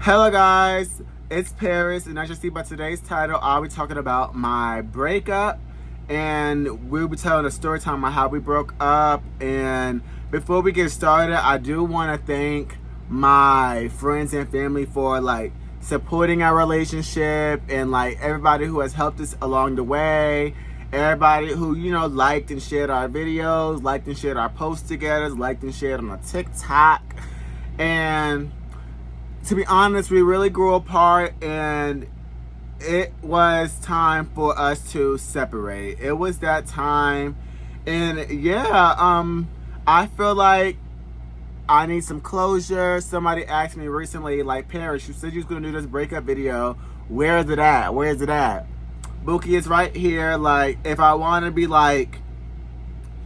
Hello guys, it's Paris, and as you see by today's title, I'll be talking about my breakup, and we'll be telling a story time on how we broke up. And before we get started, I do want to thank my friends and family for supporting our relationship, and everybody who has helped us along the way. Everybody who liked and shared our videos, liked and shared our posts together, liked and shared on a TikTok. And to be honest, we really grew apart, and it was time for us to separate. It was that time, and I feel like I need some closure. Somebody asked me recently, Paris, you said you was gonna do this breakup video. Where is it at? Where is it at? Bookie is right here. If I want to be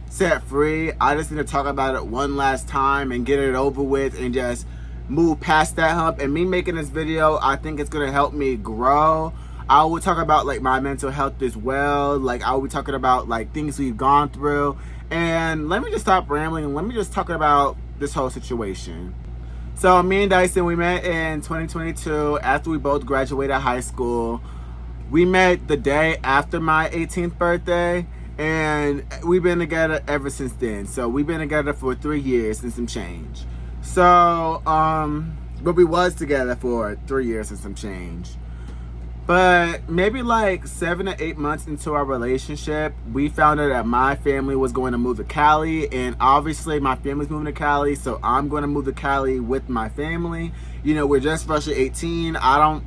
set free, I just need to talk about it one last time and get it over with and just move past that hump. And me making this video, I think it's gonna help me grow. I will talk about my mental health as well. I will be talking about things we've gone through. And let me just stop rambling and let me just talk about this whole situation. So me and Dyson, we met in 2022 after we both graduated high school. We met the day after my 18th birthday, and we've been together ever since then. So we've been together for 3 years and some change. So, but we was together for 3 years and some change. But maybe 7 to 8 months into our relationship, we found out that my family was going to move to Cali, and obviously my family's moving to Cali, so I'm going to move to Cali with my family. We're just freshly 18. I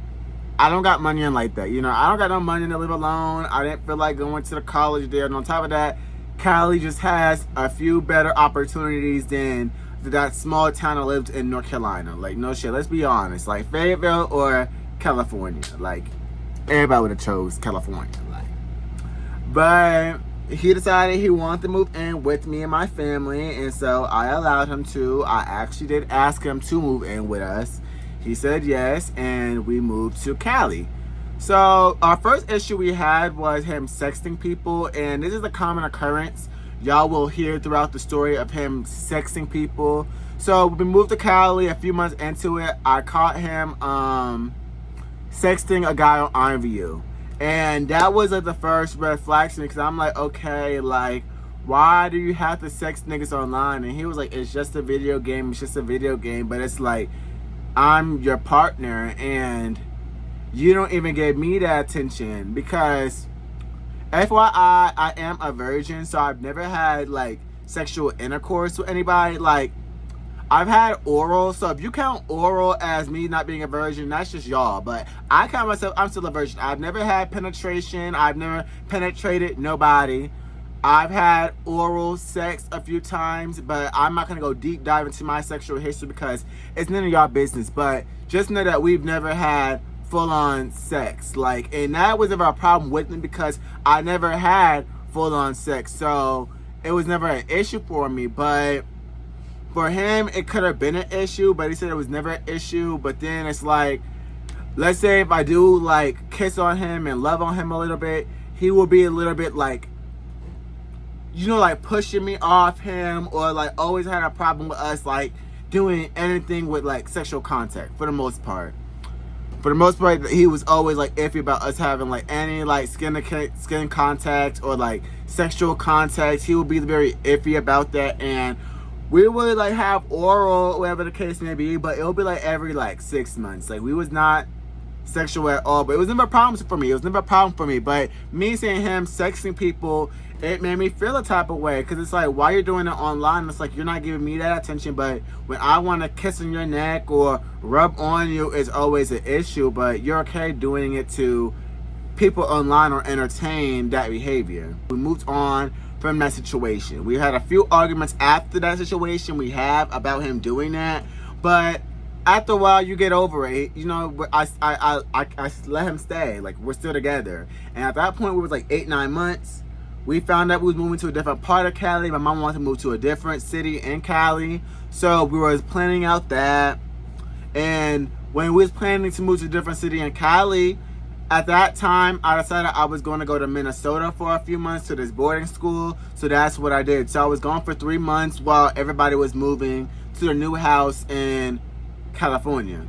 don't got money in like that. I don't got no money to live alone. I didn't feel like going to the college there. And on top of that, Cali just has a few better opportunities than that small town I lived in North Carolina. No shit, let's be honest. Fayetteville or California. Everybody would have chose California. But he decided he wanted to move in with me and my family, and so I allowed him to. I actually did ask him to move in with us. He said yes, and we moved to Cali. So our first issue we had was him sexting people, and this is a common occurrence. Y'all will hear throughout the story of him sexting people. So we moved to Cali. A few months into it, I caught him sexting a guy on IMVU. And that was the first red flag to me, because I'm like, okay, why do you have to sext niggas online? And he was like, it's just a video game. It's just a video game. But it's I'm your partner, and you don't even give me that attention. Because FYI, I am a virgin, so I've never had sexual intercourse with anybody. I've had oral, so if you count oral as me not being a virgin, that's just y'all. But I count myself, I'm still a virgin. I've never had penetration. I've never penetrated nobody. I've had oral sex a few times, but I'm not gonna go deep dive into my sexual history because it's none of y'all business. But just know that we've never had full-on sex. And that was never a problem with me because I never had full-on sex. So it was never an issue for me. But for him, it could have been an issue, but he said it was never an issue. But then it's let's say if I do kiss on him and love on him a little bit, he will be a little bit pushing me off him, or always had a problem with us doing anything with sexual contact. For the most part, he was always iffy about us having any skin contact or sexual contact. He would be very iffy about that, and we would have oral, whatever the case may be, but it would be every 6 months. We was not sexual at all, but it was never a problem for me. But me seeing him sexting people, it made me feel a type of way, because it's why you're doing it online? It's you're not giving me that attention, but when I want to kiss on your neck or rub on you, it's always an issue. But you're okay doing it to people online or entertain that behavior. We moved on from that situation. We had a few arguments after that situation we have about him doing that, but after a while you get over it. I let him stay. We're still together. And at that point, we was 8-9 months. We found out we was moving to a different part of Cali. My mom wanted to move to a different city in Cali, so we was planning out that. And when we was planning to move to a different city in Cali, at that time, I decided I was going to go to Minnesota for a few months to this boarding school. So that's what I did. So I was gone for 3 months while everybody was moving to their new house in California.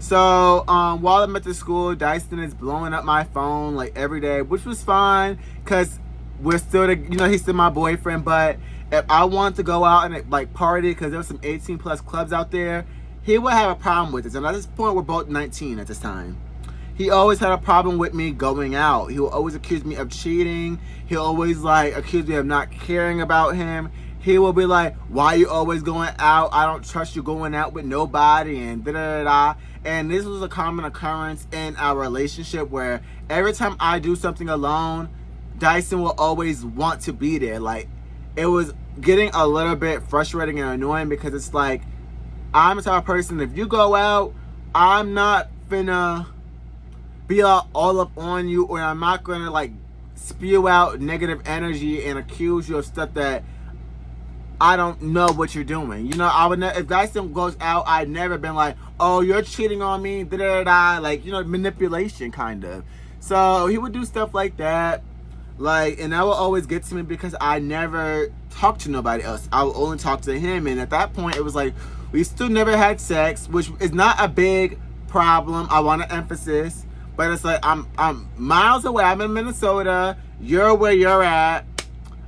So while I'm at the school, Dyson is blowing up my phone like every day, which was fine because we're still, he's still my boyfriend. But if I want to go out and like party, because there was some 18 plus clubs out there, he would have a problem with this. And at this point, we're both 19 at this time. He always had a problem with me going out. He will always accuse me of cheating. He'll always like accuse me of not caring about him. He will be like, why are you always going out? I don't trust you going out with nobody, and da-da-da-da. And this was a common occurrence in our relationship where every time I do something alone, Dyson will always want to be there. Like, it was getting a little bit frustrating and annoying because it's like, I'm the type of person, if you go out, I'm not finna be all up on you, or I'm not gonna like spew out negative energy and accuse you of stuff that I don't know what you're doing. I would never, if Dyson goes out, I'd never been like, oh, you're cheating on me, da-da-da-da, like, manipulation kind of. So he would do stuff like that, like, and that will always get to me because I never talked to nobody else. I would only talk to him, and at that point, it was like, we still never had sex, which is not a big problem. I want to emphasis, but it's like, I'm miles away. I'm in Minnesota. You're where you're at.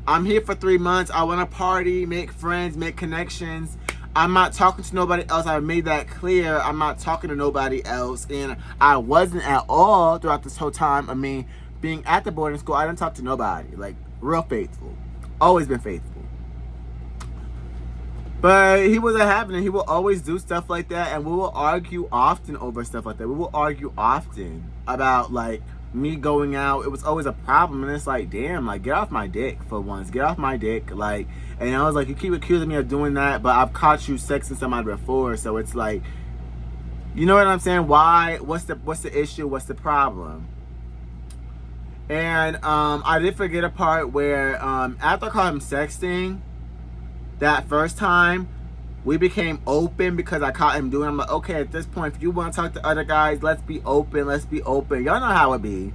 I'm here for 3 months. I want to party, make friends, make connections. I'm not talking to nobody else. I made that clear. I'm not talking to nobody else. And I wasn't at all throughout this whole time. I mean, being at the boarding school, I didn't talk to nobody. Like, real faithful. Always been faithful. But he wasn't having it. He will always do stuff like that. And we will argue often over stuff like that. We will argue often about, like, me going out. It was always a problem, and it's like, damn, like, get off my dick for once. Get off my dick. Like, and I was like, you keep accusing me of doing that, but I've caught you sexing somebody before, so it's like, you know what I'm saying? Why? What's the issue? What's the problem? And I did forget a part where after I caught him sexting that first time, we became open because I caught him doing it. I'm like, okay, at this point, if you want to talk to other guys, let's be open. Let's be open. Y'all know how it be.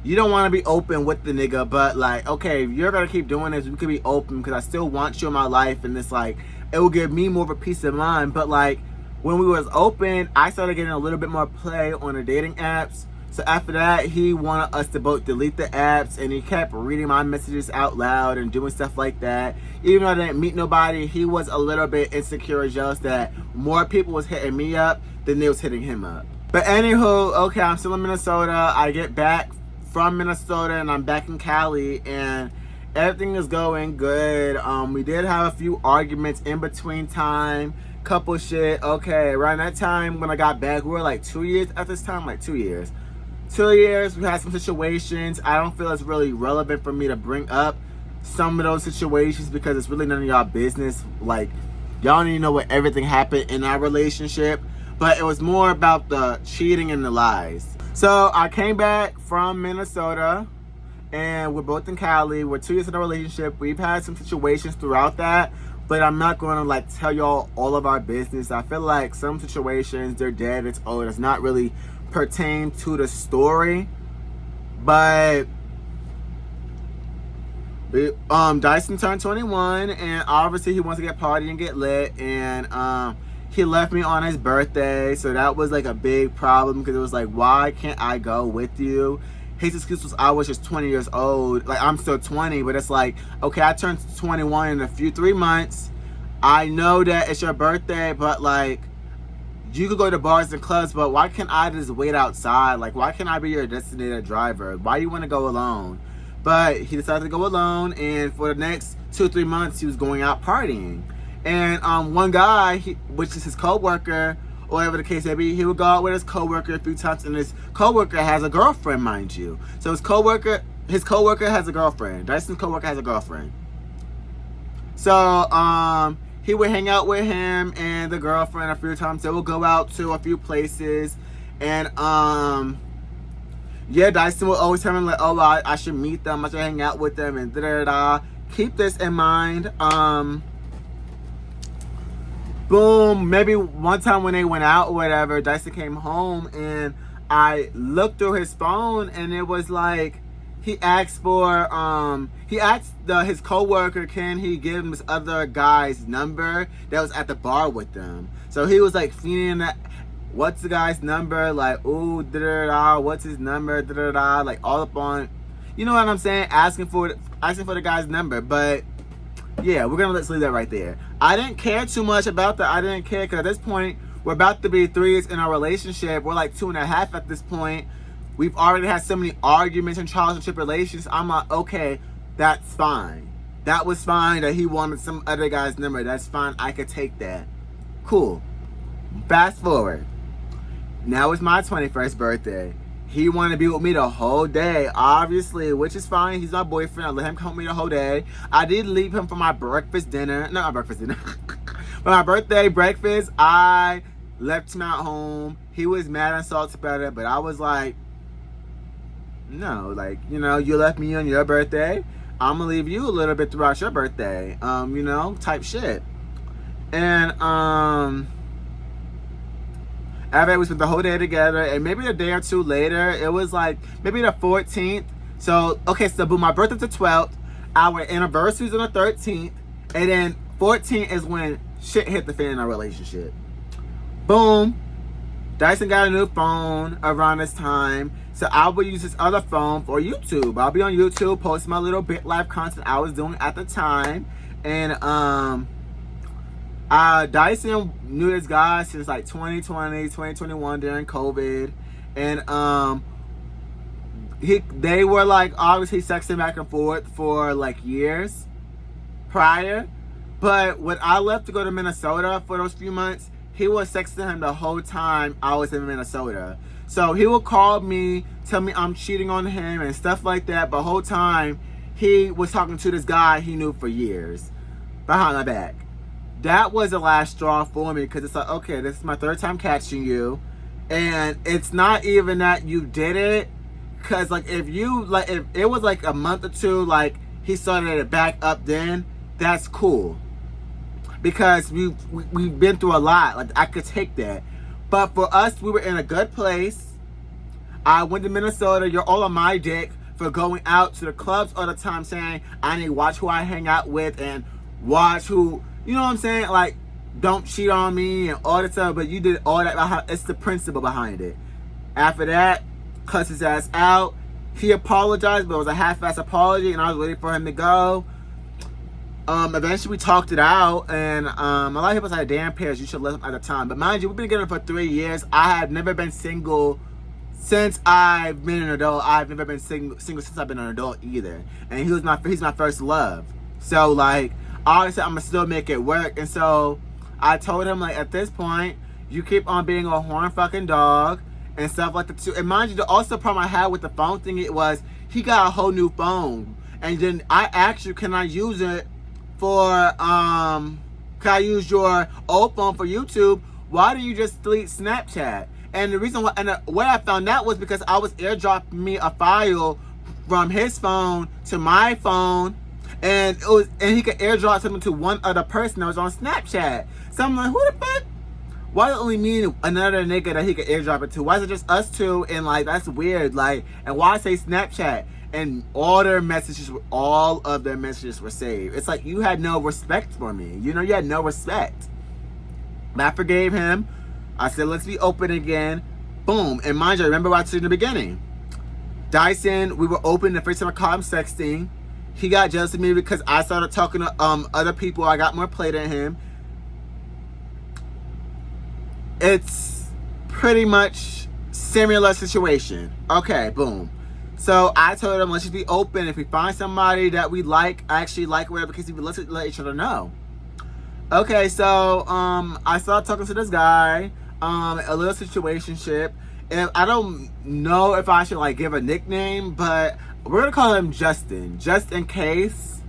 You don't want to be open with the nigga, but like, okay, if you're going to keep doing this, we could be open because I still want you in my life. And it's like, it will give me more of a peace of mind. But like, when we was open, I started getting a little bit more play on the dating apps. So after that, he wanted us to both delete the apps, and he kept reading my messages out loud and doing stuff like that. Even though I didn't meet nobody, he was a little bit insecure and jealous that more people was hitting me up than they was hitting him up. But anywho, okay, I'm still in Minnesota. I get back from Minnesota and I'm back in Cali, and everything is going good. We did have a few arguments in between time. Couple shit. Okay, around that time when I got back, we were like 2 years at this time, like 2 years. 2 years, we had some situations. I don't feel it's really relevant for me to bring up some of those situations because it's really none of y'all business. Like, y'all don't even know what everything happened in our relationship. But it was more about the cheating and the lies. So I came back from Minnesota, and we're both in Cali. We're 2 years in a relationship. We've had some situations throughout that, but I'm not going to like tell y'all all of our business. I feel like some situations, they're dead, it's old. It's not really pertain to the story. But Dyson turned 21, and obviously he wants to get party and get lit, and he left me on his birthday, so that was like a big problem because it was like, why can't I go with you? His excuse was I was just 20 years old. Like, I'm still 20, but it's like, okay, I turned 21 in 3 months. I know that it's your birthday, but like, you could go to bars and clubs, but why can't I just wait outside? Like, why can't I be your designated driver? Why do you want to go alone? But he decided to go alone, and for the next 2-3 months, he was going out partying. And one guy, which is his co-worker, or whatever the case may be, he would go out with his co-worker a few times, and his co-worker has a girlfriend, mind you. So his co-worker has a girlfriend. Dyson's co-worker has a girlfriend. So, he would hang out with him and the girlfriend a few times. They would go out to a few places. And, yeah, Dyson would always tell me, like, oh, I should meet them. I should hang out with them and da-da-da. Keep this in mind. Boom. Maybe one time when they went out or whatever, Dyson came home and I looked through his phone and it was like, he asked his co-worker, can he give him this other guy's number that was at the bar with them? So he was like feeding that. what's the guy's number? Like, ooh, da da da, what's his number? Da da da, like all up on, you know what I'm saying? Asking for the guy's number. But yeah, we're gonna let's leave that right there. I didn't care too much about that. I didn't care because at this point we're about to be 3 years in our relationship. We're like 2.5 at this point. We've already had so many arguments and trials and tribulations. I'm like, okay, that's fine. That was fine that he wanted some other guy's number. That's fine. I could take that. Cool. Fast forward. Now it's my 21st birthday. He wanted to be with me the whole day, obviously, which is fine. He's my boyfriend. I let him come with me the whole day. I did leave him for my breakfast dinner. Not my breakfast dinner. For my birthday breakfast, I left him at home. He was mad and salty about it, but I was like, no, like, you know, you left me on your birthday. I'm gonna leave you a little bit throughout your birthday. You know, type shit. And after we spent the whole day together, and maybe a day or two later, it was like maybe the 14th. So, okay, so boom, my birthday's the 12th, our anniversary's on the 13th, and then 14th is when shit hit the fan in our relationship. Boom, Dyson got a new phone around this time, so I would use this other phone for YouTube. I'll be on YouTube, post my little bit live content I was doing at the time, and Dyson knew this guy since like 2020, 2021 during COVID, and they were like obviously sexting back and forth for like years prior. But when I left to go to Minnesota for those few months, he was sexting him the whole time I was in Minnesota. So he would call me, tell me I'm cheating on him and stuff like that. But the whole time he was talking to this guy he knew for years behind my back. That was the last straw for me, because it's like, okay, this is my 3rd time catching you, and it's not even that you did it, because like if it was like a month or two, like he started it back up, then that's cool, because we've been through a lot. Like I could take that, but for us, we were in a good place. I went to Minnesota. You're all on my dick for going out to the clubs all the time, saying I need to watch who I hang out with and watch who. You know what I'm saying? Like, don't cheat on me and all that stuff, but you did all that. It's the principle behind it. After that, cussed his ass out. He apologized, but it was a half-ass apology, and I was waiting for him to go. Eventually, we talked it out, and a lot of people said, damn, Paris, you should have left him at the time. But mind you, we've been together for 3 years. I have never been single since I've been an adult. I've never been single since I've been an adult either. And he's my first love. So, like, obviously, I'm gonna still make it work. And so I told him, like, at this point, you keep on being a horn fucking dog and stuff like that too. And mind you, the also problem I had with the phone thing, it was he got a whole new phone, and then I asked you, can I use it for can I use your old phone for YouTube? Why do you just delete Snapchat? And the reason why, and the way I found out was because I was airdropping me a file from his phone to my phone. And he could airdrop something to one other person that was on Snapchat. So I'm like, who the fuck? Why only me and another nigga that he could airdrop it to? Why is it just us two? And like, that's weird. Like, and why say Snapchat? And all of their messages were saved. It's like, you had no respect for me. You know, you had no respect. But I forgave him. I said, let's be open again. Boom. And mind you, remember what I said in the beginning. Dyson, we were open the first time I caught him sexting. He got jealous of me because I started talking to other people. I got more play than him. It's pretty much similar situation. Okay, boom. So I told him, let's just be open. If we find somebody that we like, actually like, whatever, because let's let each other know. Okay, so I started talking to this guy, a little situationship. And I don't know if I should like give a nickname, but we're gonna call him Justin, just in case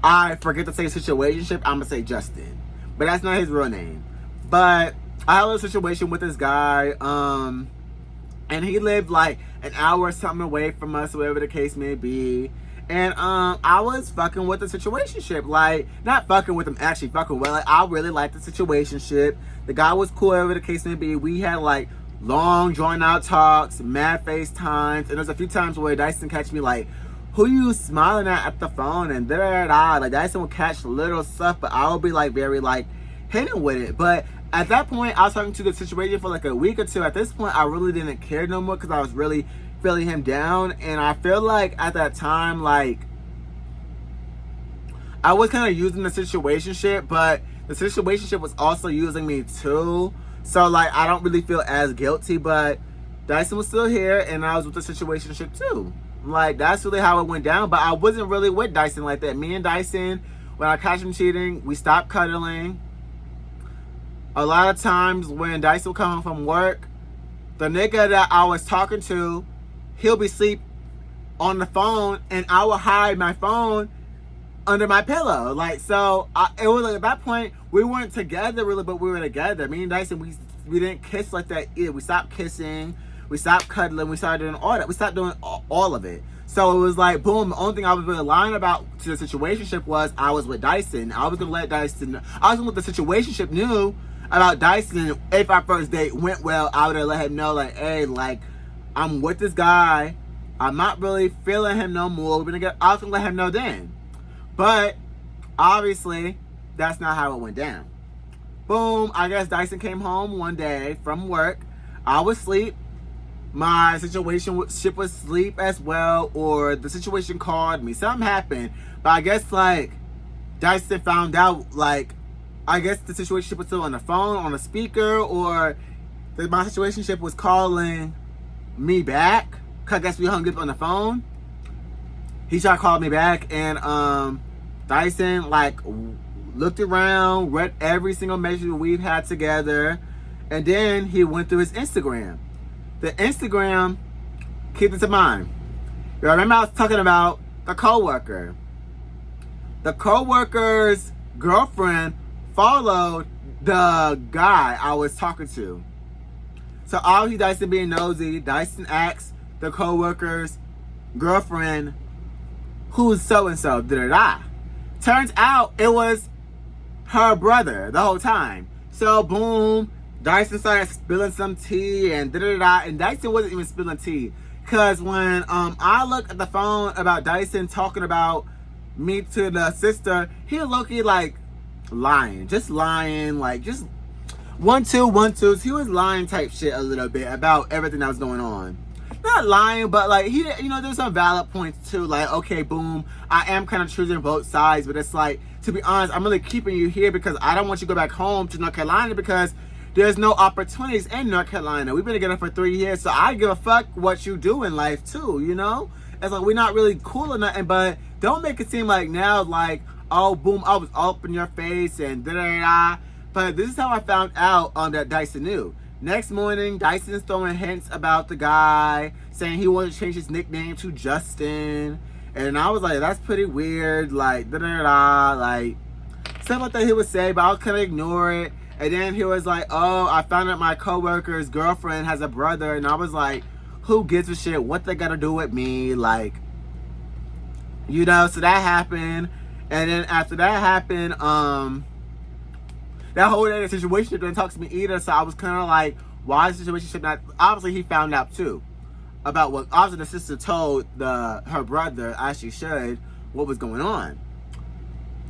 I forget to say situationship. I'm gonna say Justin, but that's not his real name. But I had a little situation with this guy, and he lived like an hour or something away from us, whatever the case may be. And I was fucking with the situationship, like not fucking with him, actually fucking with. Like I really liked the situationship. The guy was cool, whatever the case may be. We had like long drawn out talks, mad FaceTimes, and there's a few times where Dyson catch me like, who you smiling at the phone, and da. Like Dyson would catch little stuff, but I would be like very like hitting with it. But At that point, I was talking to the situation for like a week or two. At this point, I really didn't care no more because I was really feeling him down. And I feel like at that time, like, I was kind of using the situationship, but the situationship was also using me too. So, like, I don't really feel as guilty, but Dyson was still here, and I was with the situationship too. Like, that's really how it went down. But I wasn't really with Dyson like that. Me and Dyson, when I catch him cheating, we stopped cuddling. A lot of times when Dyson would come home from work, the nigga that I was talking to, he'll be asleep on the phone, and I will hide my phone under my pillow. Like, so it was like, at that point, we weren't together really, but we were together. Me and Dyson, we didn't kiss like that either. We stopped kissing, we stopped cuddling, we started doing all that. We stopped doing all of it. So it was like, boom, the only thing I was really lying about to the situationship was I was with Dyson. I was gonna let Dyson, I was gonna let the situationship knew about Dyson. If our first date went well, I would have let him know, like, hey, like, I'm with this guy, I'm not really feeling him no more. I was gonna let him know then. But obviously, that's not how it went down. Boom, I guess Dyson came home one day from work. I was asleep. My situationship was asleep as well, or the situation called me. Something happened. But I guess, like, Dyson found out, like, I guess the situationship was still on the phone, on the speaker, or my situationship was calling me back. Cause I guess we hung up on the phone. He tried to call me back, and Dyson, like, looked around, read every single message we've had together, and then he went through his Instagram. The Instagram, keep this in mind. You remember I was talking about the coworker. The coworker's girlfriend followed the guy I was talking to. So obviously Dyson being nosy, Dyson asked the coworker's girlfriend, who's so-and-so, da-da-da. Turns out it was her brother the whole time. So boom, Dyson started spilling some tea and da-da-da. And Dyson wasn't even spilling tea. Because when I looked at the phone about Dyson talking about me to the sister, he was low-key like lying. Just lying, like just 1, 2, 1, 2. He was lying type shit a little bit about everything that was going on. Not lying, but like he, there's some valid points too. Like, okay, boom, I am kind of choosing both sides, but it's like, to be honest, I'm really keeping you here because I don't want you to go back home to North Carolina because there's no opportunities in North Carolina. We've been together for 3 years, so I give a fuck what you do in life too. It's like we're not really cool or nothing, but don't make it seem like now, like, oh, boom, I was up in your face and da da da. But this is how I found out that Dyson knew. Next morning, Dyson's throwing hints about the guy, saying he wanted to change his nickname to Justin. And I was like, that's pretty weird, like, da-da-da, like, stuff like that he would say, but I was kind of ignore it. And then he was like, oh, I found out my coworker's girlfriend has a brother. And I was like, who gives a shit? What they gotta do with me? Like, so that happened. And then after that happened, that whole day, the situation didn't talk to me either, so I was kind of like, why is the situation not? Obviously, he found out too about what. Obviously, the sister told her brother, as she should, what was going on.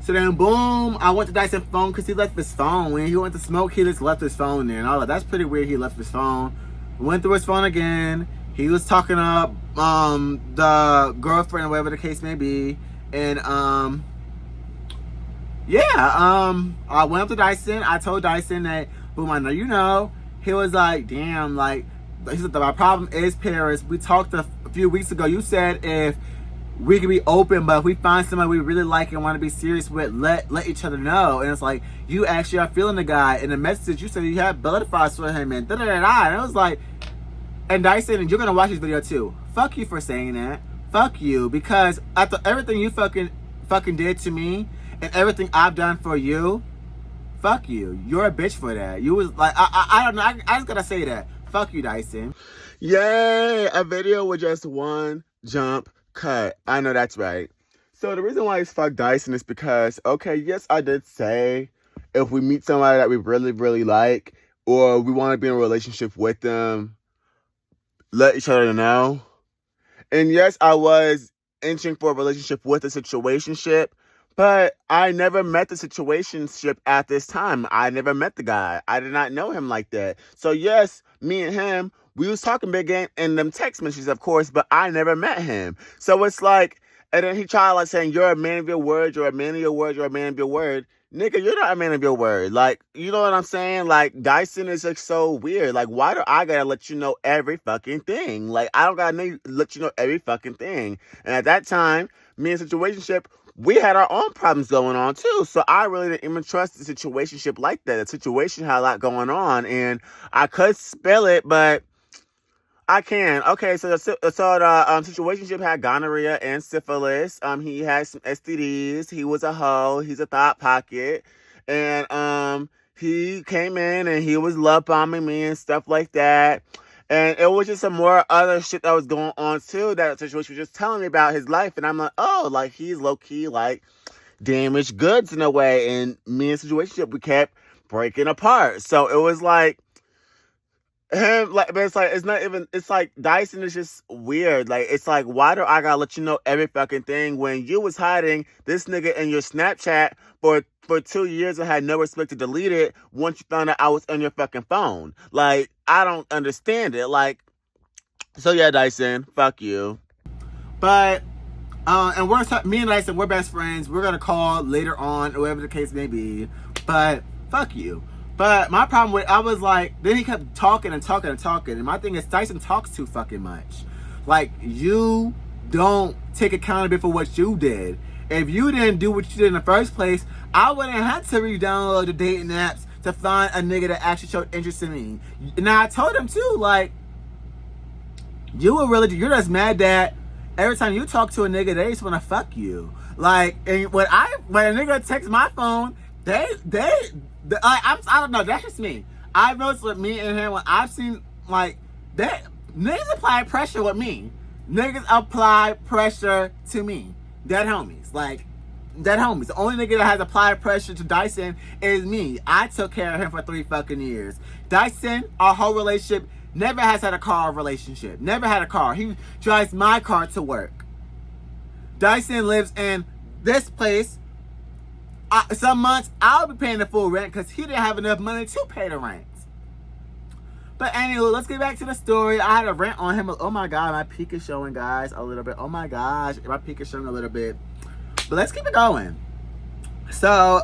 So then, boom, I went to Dyson's phone because he left his phone. When he went to smoke, he just left his phone there, and I was like, that's pretty weird. He left his phone. Went through his phone again. He was talking up the girlfriend, or whatever the case may be, and I went up to Dyson. I told Dyson that, boom, I know you know. He was like, damn, like, he said, my problem is Paris. We talked a few weeks ago. You said if we could be open, but if we find somebody we really like and want to be serious with, let each other know. And it's like, you actually are feeling the guy. In the message, you said you had butterflies for him and da-da-da-da. And it was like, and Dyson, and you're going to watch this video too. Fuck you for saying that. Fuck you. Because after everything you fucking did to me, and everything I've done for you, fuck you. You're a bitch for that. You was like, I don't know. I just gotta say that. Fuck you, Dyson. Yay! A video with just one jump cut. I know that's right. So the reason why it's fuck Dyson is because, okay, yes, I did say if we meet somebody that we really, really like, or we want to be in a relationship with them, let each other know. And yes, I was inching for a relationship with a situationship. But I never met the situationship at this time. I never met the guy. I did not know him like that. So yes, me and him, we was talking big game in them text messages, of course, but I never met him. So it's like, and then he tried like saying, "You're a man of your word. You're a man of your word. You're a man of your word." Nigga, you're not a man of your word. Like, you know what I'm saying? Like, Dyson is like so weird. Like, why do I gotta let you know every fucking thing? Like, I don't gotta let you know every fucking thing. And at that time, me and situationship, we had our own problems going on too. So I really didn't even trust the situationship like that. The situation had a lot going on, and I could spell it, but I can. Okay, so the situationship had gonorrhea and syphilis. He had some STDs. He was a hoe. He's a thought pocket, and he came in and he was love bombing me and stuff like that. And it was just some more other shit that was going on too. That situation was just telling me about his life, and I'm like, oh, like he's low key like damaged goods in a way. And me and situationship, we kept breaking apart. So it was like him, like, but it's like it's not even. It's like Dyson is just weird. Like, it's like, why do I gotta let you know every fucking thing when you was hiding this nigga in your Snapchat for 2 years and had no respect to delete it once you found out I was on your fucking phone? Like, I don't understand it. Like, so yeah, Dyson, fuck you. But and me and Dyson, we're best friends. We're gonna call later on, or whatever the case may be. But fuck you. But my problem with, I was like, then he kept talking and talking and talking. And my thing is, Dyson talks too fucking much. Like, you don't take accountability for what you did. If you didn't do what you did in the first place, I wouldn't have to re-download the dating apps to find a nigga that actually showed interest in me. And I told him too, like, you're just mad that every time you talk to a nigga, they just want to fuck you. Like, and when a nigga texts my phone, I don't know. That's just me. I noticed with me and him when I've seen like that niggas apply pressure with me. Niggas apply pressure to me. Dead homies. Like, dead homies. The only nigga that has applied pressure to Dyson is me. I took care of him for 3 fucking years. Dyson, our whole relationship, never has had a car relationship. Never had a car. He drives my car to work. Dyson lives in this place. Some months I'll be paying the full rent because he didn't have enough money to pay the rent. But anyway, let's get back to the story. I had a rant on him. Oh my god, my peak is showing, guys, a little bit. Oh my gosh, my peak is showing a little bit. But let's keep it going. So,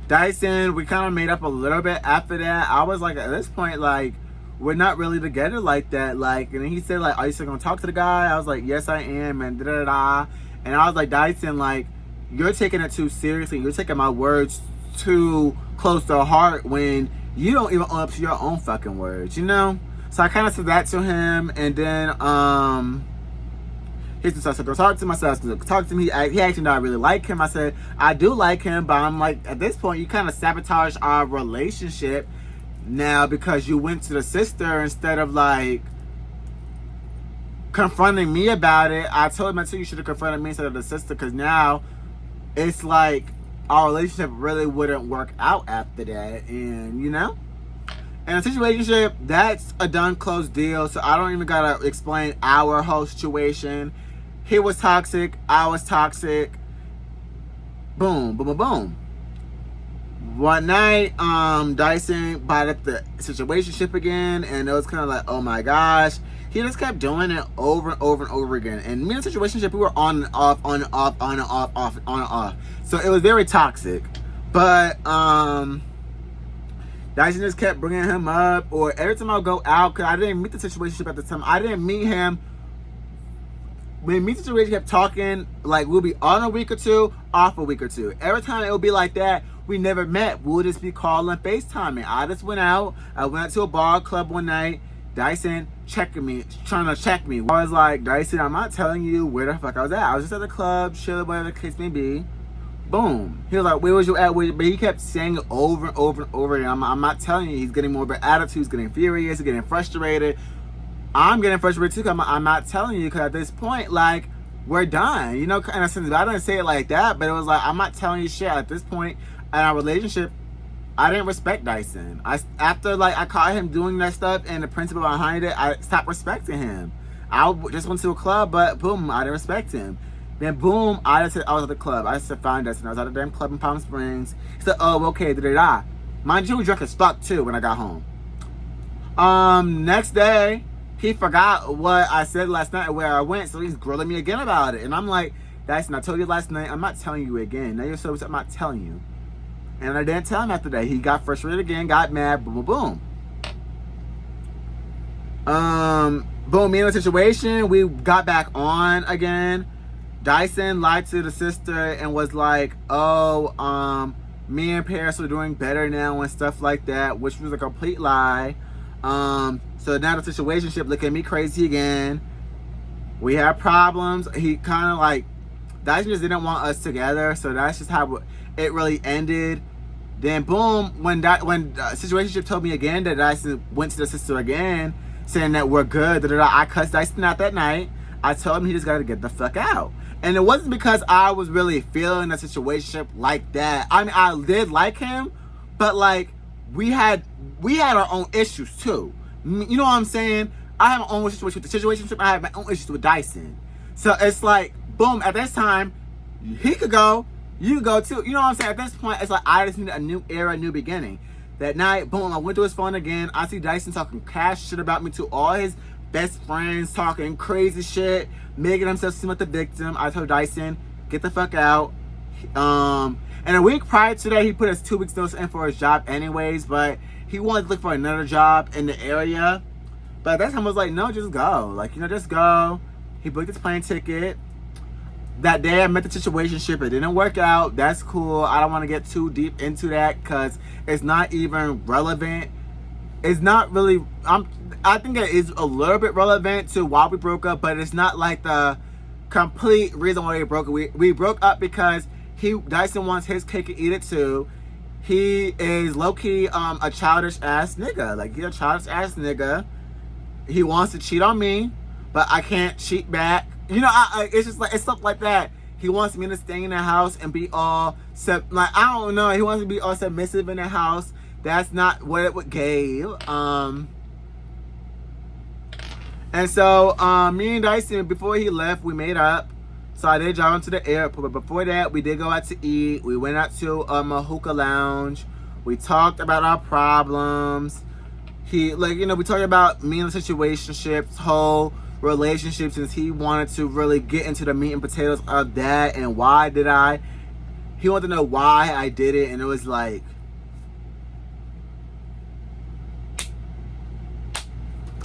Dyson, we kind of made up a little bit after that. I was like, at this point, like, we're not really together like that. Like, and then he said, like, are you still gonna talk to the guy? I was like, yes, I am, and da-da-da. And I was like, Dyson, like, you're taking it too seriously. You're taking my words too close to heart when you don't even own up to your own fucking words, you know? So I kind of said that to him, and then he started to go talk to myself. Talk to me. He actually know I really like him. I said I do like him, but I'm like, at this point, you kind of sabotage our relationship now because you went to the sister instead of like confronting me about it. I told him you should have confronted me instead of the sister, because now it's like our relationship really wouldn't work out after that. And you know, and a situationship, that's a done closed deal, so I don't even gotta explain our whole situation. He was toxic, I was toxic. Boom, boom, boom, boom. One night, Dyson bought up the situationship again, and it was kind of like, oh my gosh. He just kept doing it over and over and over again. And me and the situationship, we were on and off, on and off, on and off, on and off. So it was very toxic. But Dyson just kept bringing him up, or every time I would go out, because I didn't meet the situationship at the time. I didn't meet him. When me and the situationship kept talking, like, we'll be on a week or two, off a week or two. Every time it would be like that, we never met. We'll just be calling, FaceTiming. I just went out. I went to a bar club one night. Dyson checking me, trying to check me. I was like, Dyson, I'm not telling you where the fuck I was at. I was just at the club, chilling, whatever the case may be. Boom. He was like, where was you at? But he kept saying it over and over and over again. I'm not telling you. He's getting more of an attitude. He's getting furious. He's getting frustrated. I'm getting frustrated too, because I'm not telling you, because at this point, like, we're done. You know, in a sense, I didn't say it like that, but it was like, I'm not telling you shit. At this point in our relationship, I didn't respect Dyson. After I caught him doing that stuff and the principle behind it, I stopped respecting him. I just went to a club, but boom, I didn't respect him. Then boom, I just said I was at the club. I said find us, and I was at a damn club in Palm Springs. He said, oh, okay, da-da-da. Mind you, we drunk as fuck too when I got home. Next day, he forgot what I said last night and where I went, so he's grilling me again about it. And I'm like, Dyson, I told you last night, I'm not telling you again. Now you're so upset, I'm not telling you. And I didn't tell him after that. He got frustrated again, got mad, boom, boom, boom. Boom, me in the situation, we got back on again. Dyson lied to the sister and was like, oh, me and Paris are doing better now and stuff like that, which was a complete lie. So now the situationship look at me crazy again. We had problems. He kind of like, Dyson just didn't want us together, so that's just how it really ended. Then boom, when situationship told me again that Dyson went to the sister again, saying that we're good, I cussed Dyson out that night. I told him he just got to get the fuck out. And it wasn't because I was really feeling a situationship like that. I mean, I did like him, but like we had our own issues too. You know what I'm saying? I have my own situation with the situationship. I have my own issues with Dyson. So it's like, boom, at this time, he could go, you could go too. You know what I'm saying? At this point, it's like I just need a new era, a new beginning. That night, boom, I went to his phone again. I see Dyson talking cash shit about me to all his best friends, talking crazy shit, making himself seem like the victim. I told Dyson, get the fuck out. And a week prior to that, he put his 2 weeks notice in for his job anyways, but he wanted to look for another job in the area. But at that time I was like, no, just go. Like, just go. He booked his plane ticket. That day I met the situationship. It didn't work out. That's cool. I don't want to get too deep into that because it's not even relevant. It's not really, I think it is a little bit relevant to why we broke up, but it's not like the complete reason why we broke up. We broke up because Dyson wants his cake and eat it too. He is low-key a childish ass nigga. Like, he's a childish ass nigga. He wants to cheat on me, but I can't cheat back. It's just like, it's stuff like that. He wants me to stay in the house and be all, I don't know. He wants to be all submissive in the house. That's not what it gave. And so, me and Dyson, before he left, we made up. So I did drive him to the airport. But before that, we did go out to eat. We went out to a hookah lounge. We talked about our problems. We talked about me and the situationships, whole relationship, since he wanted to really get into the meat and potatoes of that and why did I. He wanted to know why I did it, and it was like,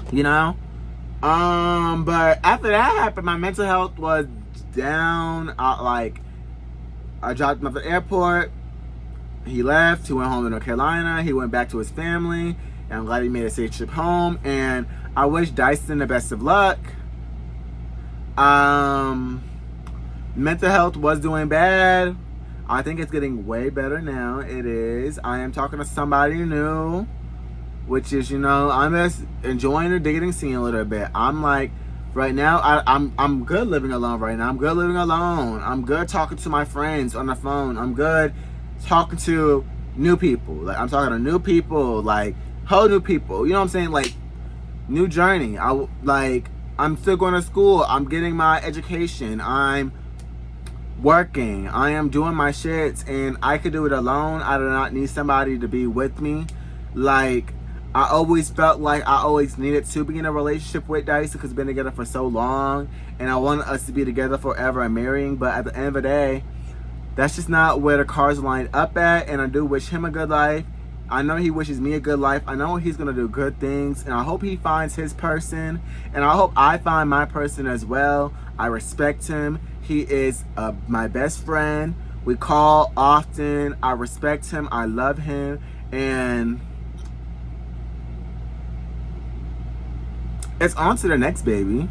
but after that happened, my mental health was down. I dropped him at the airport. He left. He went home to North Carolina. He went back to his family. And I'm glad he made a safe trip home. And I wish Dyson the best of luck. Mental health was doing bad. I think it's getting way better now. It is. I am talking to somebody new. Which is, I'm just enjoying the dating scene a little bit. I'm like, right now, I'm good living alone right now. I'm good living alone. I'm good talking to my friends on the phone. I'm good talking to new people. Like, I'm talking to new people, like, whole new people. You know what I'm saying? Like, new journey. I'm still going to school. I'm getting my education. I'm working. I am doing my shits, and I could do it alone. I do not need somebody to be with me. Like, I always felt like I always needed to be in a relationship with Dyson because we've been together for so long, and I wanted us to be together forever and marrying. But at the end of the day, that's just not where the cards lined up at. And I do wish him a good life. I know he wishes me a good life. I know he's gonna do good things, and I hope he finds his person, and I hope I find my person as well. I respect him. He is my best friend. We call often. I respect him. I love him, and it's on to the next baby.